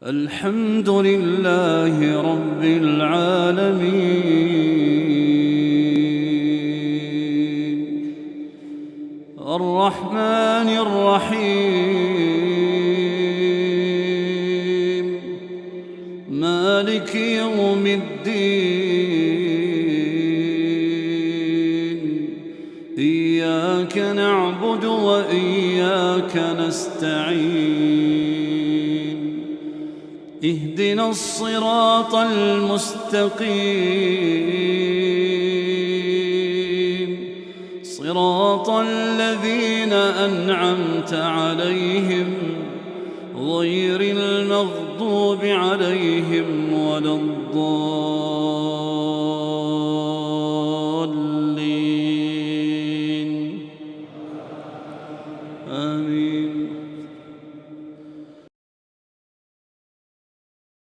الحمد لله رب العالمين الرحمن الرحيم مالك يوم الدين إياك نعبد وإياك نستعين اهدنا الصراط المستقيم صراط الذين أنعمت عليهم غير المغضوب عليهم ولا الضالين